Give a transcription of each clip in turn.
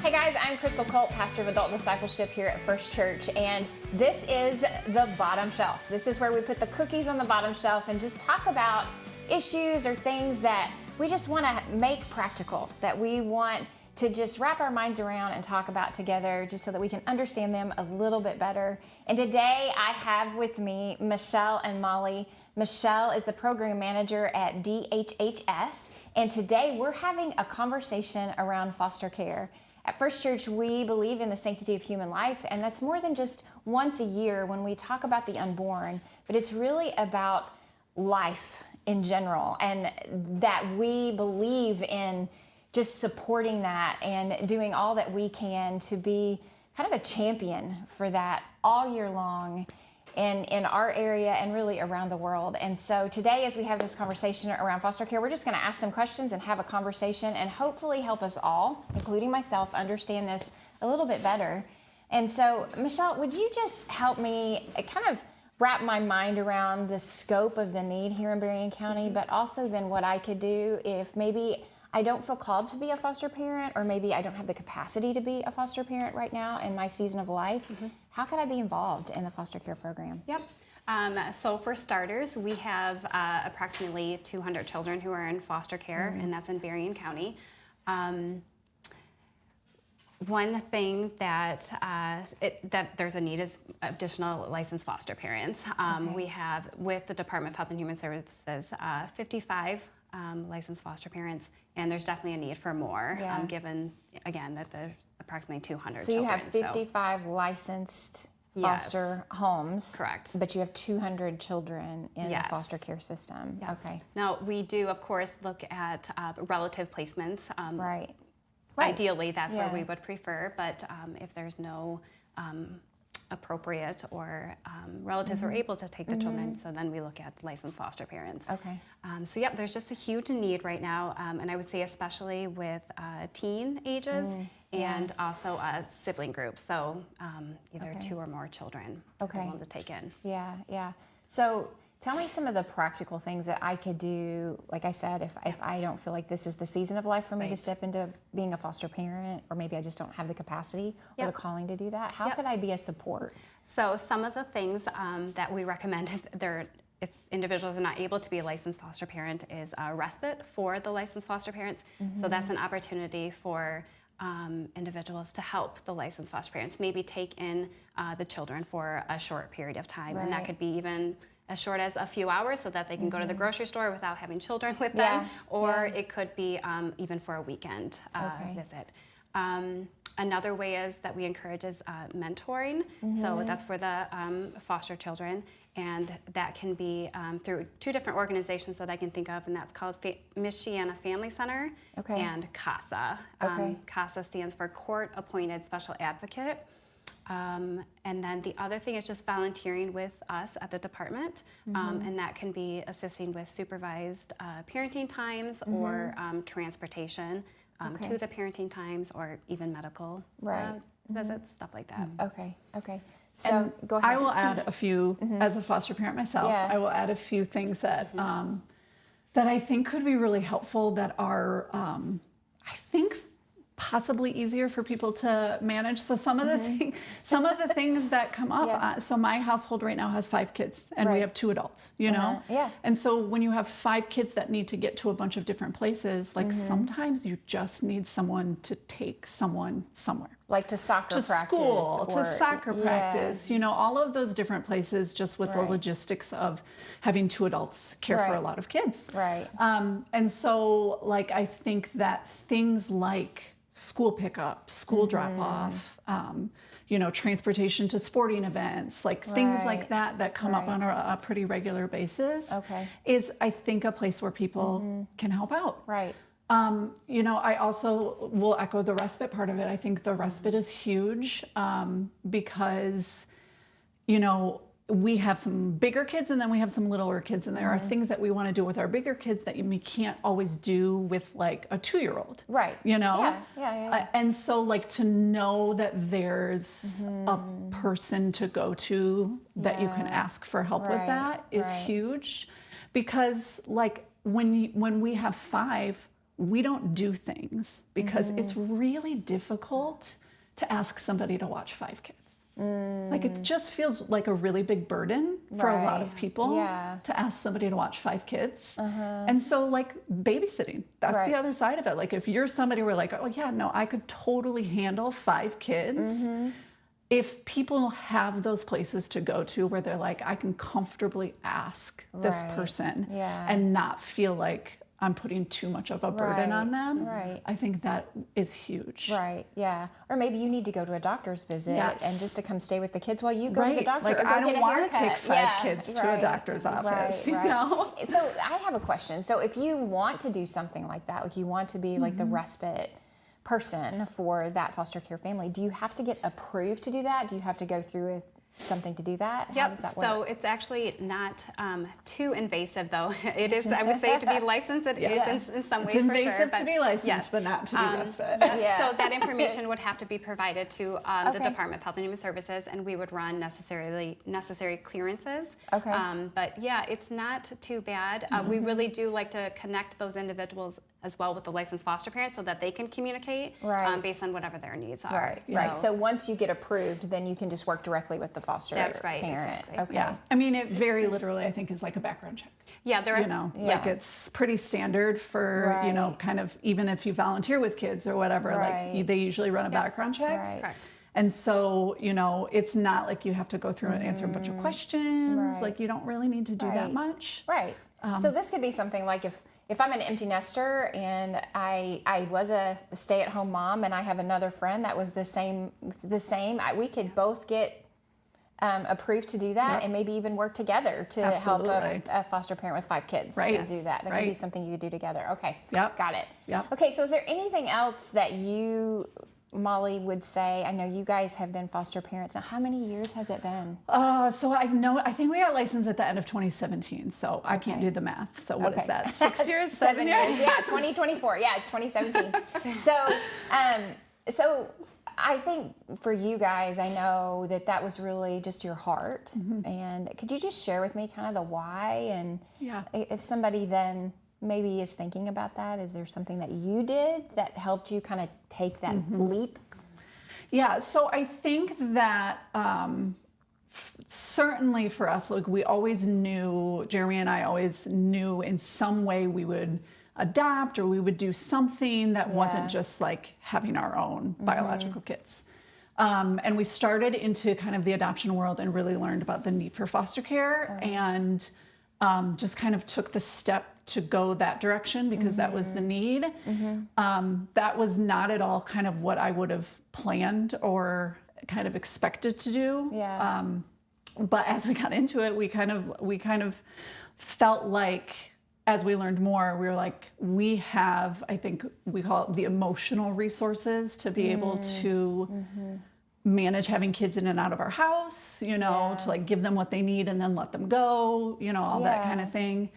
Hey guys, I'm Crystal Colt, pastor of adult discipleship here at First Church, and this is the bottom shelf. This is where we put the cookies on the bottom shelf and just talk about issues or things that we just want to make practical, that we want to just wrap our minds around and talk about together just so that we can understand them a little bit better. And today I have with me Michelle and Molly. Michelle is the program manager at DHHS, and today we're having a conversation around foster care. At First Church, we believe in the sanctity of human life, and that's more than just once a year when we talk about the unborn, but it's really about life in general, and that we believe in just supporting that and doing all that we can to be kind of a champion for that all year long in our area and really around the world. And so today, as we have this conversation around foster care, we're just going to ask some questions and have a conversation and hopefully help us all, including myself, understand this a little bit better. And so, Michelle, would you just help me kind of wrap my mind around the scope of the need here in Berrien County, but also then what I could do if maybe I don't feel called to be a foster parent, or maybe I don't have the capacity to be a foster parent right now in my season of life. How could I be involved in the foster care program? Yep. So for starters, we have approximately 200 children who are in foster care, and that's in Berrien County. One thing that that there's a need is additional licensed foster parents. We have, with the Department of Health and Human Services, 55 licensed foster parents, and there's definitely a need for more, given, again, that there's approximately 200 So children. you have 55 licensed foster homes. Correct. But you have 200 children in the foster care system. Yeah. Okay. Now, we do, of course, look at relative placements. Right. Ideally, that's where we would prefer, but if there's no appropriate or relatives who are able to take the children, so then we look at licensed foster parents. Okay. So yeah, there's just a huge need right now, and I would say especially with teen ages and also sibling groups, so either two or more children that they want to take in. Yeah. So tell me some of the practical things that I could do. Like I said, if I don't feel like this is the season of life for me to step into being a foster parent, or maybe I just don't have the capacity or the calling to do that, how could I be a support? So some of the things that we recommend if individuals are not able to be a licensed foster parent is respite for the licensed foster parents. So that's an opportunity for individuals to help the licensed foster parents maybe take in the children for a short period of time, and that could be even as short as a few hours so that they can go to the grocery store without having children with them, or it could be even for a weekend visit. Another way is that we encourage is mentoring. So that's for the foster children, and that can be through two different organizations that I can think of, and that's called Michiana Family Center and CASA. CASA stands for Court Appointed Special Advocate. And then the other thing is just volunteering with us at the department, and that can be assisting with supervised parenting times or transportation to the parenting times, or even medical visits, stuff like that. Okay. So go ahead. I will add a few, as a foster parent myself, I will add a few things that that I think could be really helpful, that are, I think, possibly easier for people to manage. So some of the things that come up. So my household right now has 5 kids, and we have 2 adults. You know. And so when you have 5 kids that need to get to a bunch of different places, like sometimes you just need someone to take someone somewhere. Like to soccer practice. To school, to soccer practice, you know, all of those different places, just with the logistics of having 2 adults care for a lot of kids. And so, like, I think that things like school pickup, school drop off, you know, transportation to sporting events, like things like that come up on a pretty regular basis, is, I think, a place where people can help out. You know, I also will echo the respite part of it. I think the respite is huge, because, you know, we have some bigger kids and then we have some littler kids, and there are things that we want to do with our bigger kids that we can't always do with like a 2-year-old. You know? And so, like, to know that there's a person to go to that you can ask for help with that is huge, because, like, when we have 5, we don't do things because it's really difficult to ask somebody to watch 5 kids. Like it just feels like a really big burden for a lot of people to ask somebody to watch 5 kids. And so like babysitting, that's the other side of it. Like if you're somebody where like, oh yeah, no, I could totally handle 5 kids. If people have those places to go to where they're like, I can comfortably ask this person and not feel like I'm putting too much of a burden on them. I think that is huge. Yeah. Or maybe you need to go to a doctor's visit and just to come stay with the kids while you go to the doctor. Like or go I get don't a want to haircut. take 5 kids to a doctor's office, you know? So I have a question. So if you want to do something like that, like you want to be like the respite person for that foster care family, do you have to get approved to do that? Do you have to go through something to do that? How does that work? So it's actually not too invasive, though. It is, I would say, to be licensed. It is in some ways, it's for sure. invasive to be licensed, but not to be respite. So that information would have to be provided to the Department of Health and Human Services, and we would run necessary clearances. But yeah, it's not too bad. We really do like to connect those individuals as well with the licensed foster parents so that they can communicate based on whatever their needs are. So once you get approved, then you can just work directly with the foster parent. Exactly. Yeah. I mean, it very literally, I think, is like a background check. Yeah, there are, you know, like it's pretty standard for, you know, kind of, even if you volunteer with kids or whatever, like they usually run a background check. Correct. And so, you know, it's not like you have to go through and answer a bunch of questions. Like you don't really need to do that much. So this could be something like if I'm an empty nester and I was a stay-at-home mom and I have another friend that was the same, we could both get approved to do that and maybe even work together to help a foster parent with 5 kids to do that. That could be something you could do together. Okay, got it. Okay, so is there anything else that you, Molly, would say? I know you guys have been foster parents. Now, how many years has it been? So I think we got licensed at the end of 2017, so I can't do the math. So what is that, 6 years, 7 years? Yeah, 2024, 2017. So I think for you guys, I know that was really just your heart. And could you just share with me kind of the why? And if somebody then maybe is thinking about that, is there something that you did that helped you kind of take that leap? Yeah, so I think that certainly for us, like we always knew, Jeremy and I always knew in some way we would adopt or we would do something that wasn't just like having our own biological kids. And we started into kind of the adoption world and really learned about the need for foster care and just kind of took the step to go that direction because that was the need. That was not at all kind of what I would have planned or kind of expected to do. But as we got into it, we kind of felt like, as we learned more, we were like, we have, I think we call it the emotional resources to be able to manage having kids in and out of our house, you know, to like give them what they need and then let them go, you know, all that kind of thing.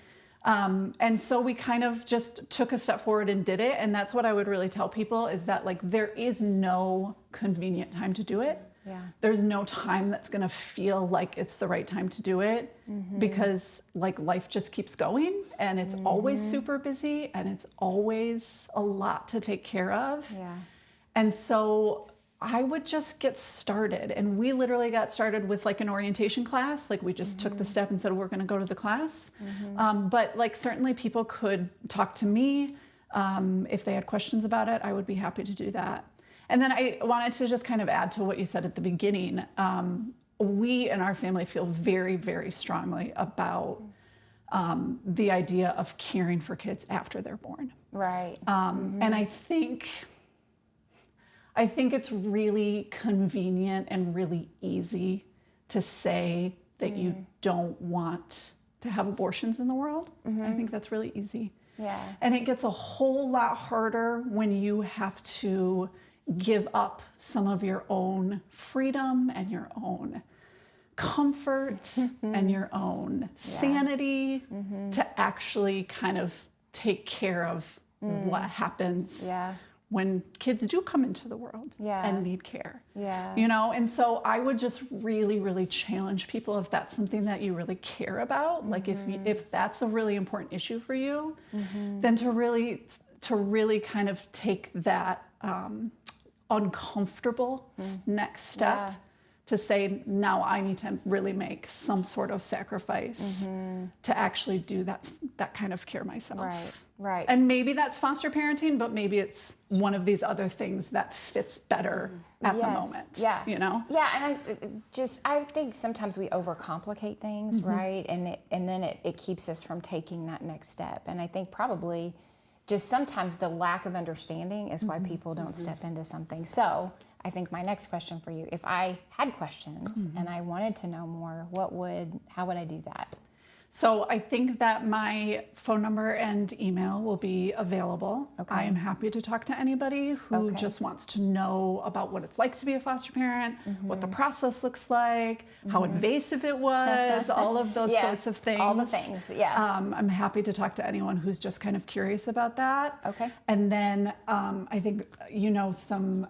And so we kind of just took a step forward and did it. And that's what I would really tell people is that like, there is no convenient time to do it. There's no time that's going to feel like it's the right time to do it because like life just keeps going and it's always super busy and it's always a lot to take care of. And so I would just get started. And we literally got started with like an orientation class. Like we just took the step and said, we're going to go to the class. But like certainly people could talk to me if they had questions about it. I would be happy to do that. And then I wanted to just kind of add to what you said at the beginning. We in our family feel very, very strongly about the idea of caring for kids after they're born. And I think it's really convenient and really easy to say that you don't want to have abortions in the world. I think that's really easy. And it gets a whole lot harder when you have to give up some of your own freedom and your own comfort and your own sanity to actually kind of take care of what happens when kids do come into the world and need care. You know, and so I would just really, really challenge people if that's something that you really care about, like if that's a really important issue for you, then to to really kind of take that uncomfortable next step to say, now I need to really make some sort of sacrifice to actually do that kind of care myself. Right. And maybe that's foster parenting, but maybe it's one of these other things that fits better at the moment. Yeah. You know? Yeah, and I think sometimes we overcomplicate things, right? And then it keeps us from taking that next step. And I think probably just sometimes the lack of understanding is why people don't step into something. So I think my next question for you, if I had questions and I wanted to know more, how would I do that? So I think that my phone number and email will be available. Okay. I am happy to talk to anybody who just wants to know about what it's like to be a foster parent, what the process looks like, how invasive it was, all of those sorts of things. All the things, yeah. I'm happy to talk to anyone who's just kind of curious about that. Okay. And then I think some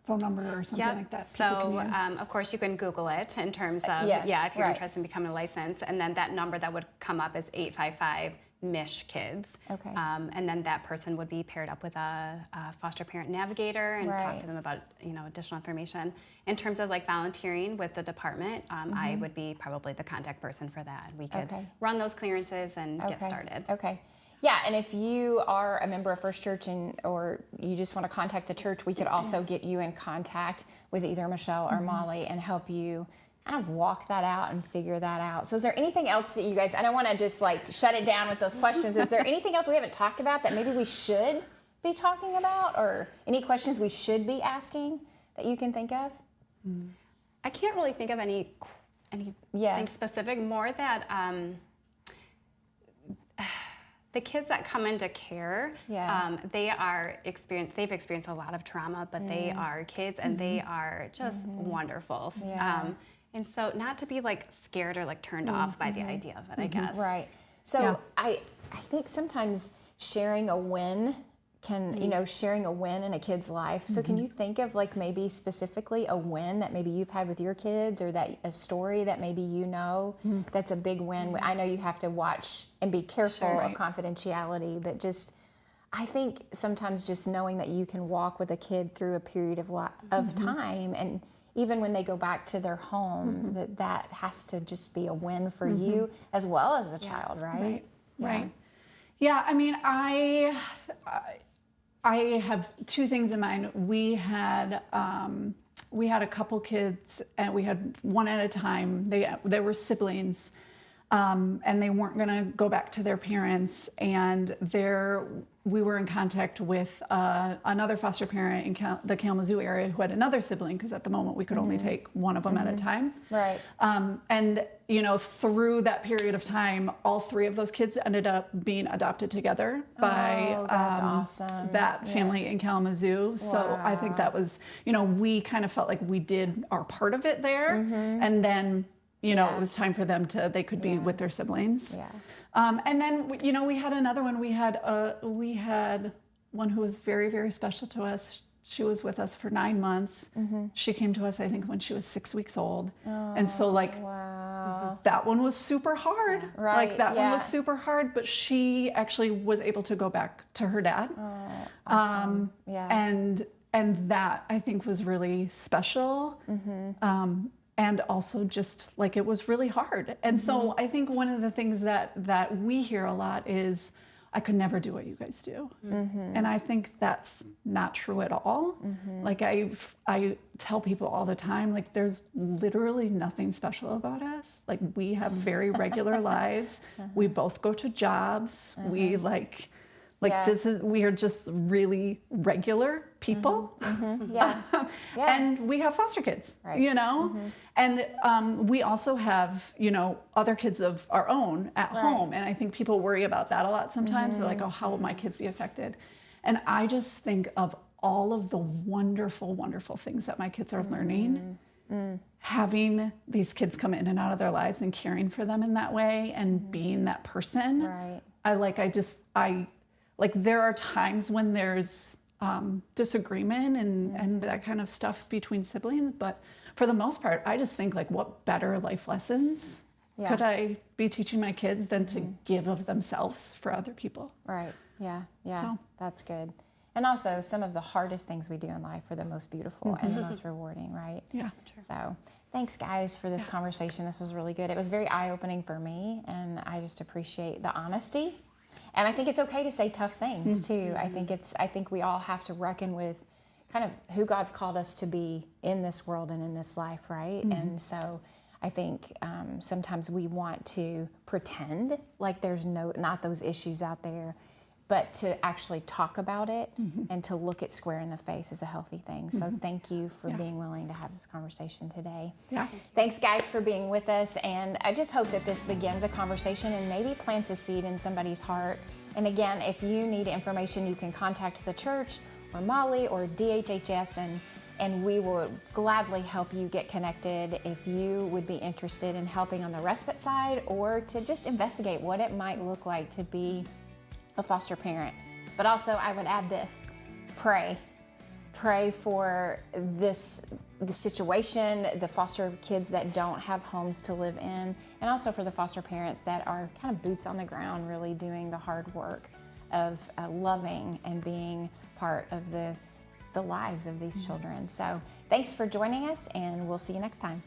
phone number or something like that. So, of course, you can Google it in terms of, if you're interested in becoming a license. And then that number that would come up is 855-MISH-KIDS. Okay. And then that person would be paired up with a foster parent navigator and talk to them about, additional information. In terms of like volunteering with the department, I would be probably the contact person for that. We could run those clearances and get started. Okay. Yeah, and if you are a member of First Church or you just want to contact the church, we could also get you in contact with either Michelle or Molly and help you kind of walk that out and figure that out. So is there anything else that you guys, I don't want to just like shut it down with those questions. Is there anything else we haven't talked about that maybe we should be talking about, or any questions we should be asking that you can think of? I can't really think of anything specific, more that the kids that come into care, they've experienced a lot of trauma, but they are kids and they are just wonderful. And so not to be like scared or like turned off by the idea of it, I guess. Right. So I think sometimes sharing a win sharing a win in a kid's life. So can you think of like maybe specifically a win that maybe you've had with your kids, or that a story that maybe that's a big win? I know you have to watch and be careful of confidentiality, but just I think sometimes just knowing that you can walk with a kid through a period of time, and even when they go back to their home, that has to just be a win for you as well as the child, right? Right. Yeah, I mean, I have two things in mind. We had a couple kids, and we had one at a time. They were siblings, and they weren't going to go back to their parents. And we were in contact with another foster parent in the Kalamazoo area who had another sibling, because at the moment we could only take one of them at a time. Right. And through that period of time, all three of those kids ended up being adopted together by that's awesome. that family in Kalamazoo. So I think that was, we kind of felt like we did our part of it there, and then it was time for them they could be with their siblings. Yeah. And then, we had another one. We had one who was very, very special to us. She was with us for 9 months. She came to us, I think, when she was 6 weeks old. And so that one was super hard. Right. One was super hard, but she actually was able to go back to her dad. Awesome. And that, I think, was really special. And also just like it was really hard. And so I think one of the things that we hear a lot is, I could never do what you guys do. And I think that's not true at all. Like I tell people all the time, like there's literally nothing special about us. Like we have very regular lives. We both go to jobs. We we are just really regular people. And we have foster kids, and we also have, other kids of our own at home. And I think people worry about that a lot sometimes. They're like, oh, how will my kids be affected? And I just think of all of the wonderful, wonderful things that my kids are learning. Having these kids come in and out of their lives and caring for them in that way and being that person. Right. There are times when there's disagreement and that kind of stuff between siblings, but for the most part, I just think like, what better life lessons could I be teaching my kids than to give of themselves for other people? Right. Yeah, yeah, So. that's good. And also, some of the hardest things we do in life are the most beautiful and the most rewarding, right? Yeah. So, thanks, guys, for this conversation. This was really good. It was very eye-opening for me, and I just appreciate the honesty. And I think it's okay to say tough things too. I think we all have to reckon with kind of who God's called us to be in this world and in this life, right? And so, I think sometimes we want to pretend like there's not those issues out there, but to actually talk about it and to look it square in the face is a healthy thing. So thank you for being willing to have this conversation today. Yeah. Thanks, guys, for being with us. And I just hope that this begins a conversation and maybe plants a seed in somebody's heart. And again, if you need information, you can contact the church or Molly or DHHS, and we will gladly help you get connected if you would be interested in helping on the respite side or to just investigate what it might look like to be a foster parent. But also, I would add this: pray for the situation, the foster kids that don't have homes to live in, and also for the foster parents that are kind of boots on the ground, really doing the hard work of loving and being part of the lives of these children. So thanks for joining us, and we'll see you next time.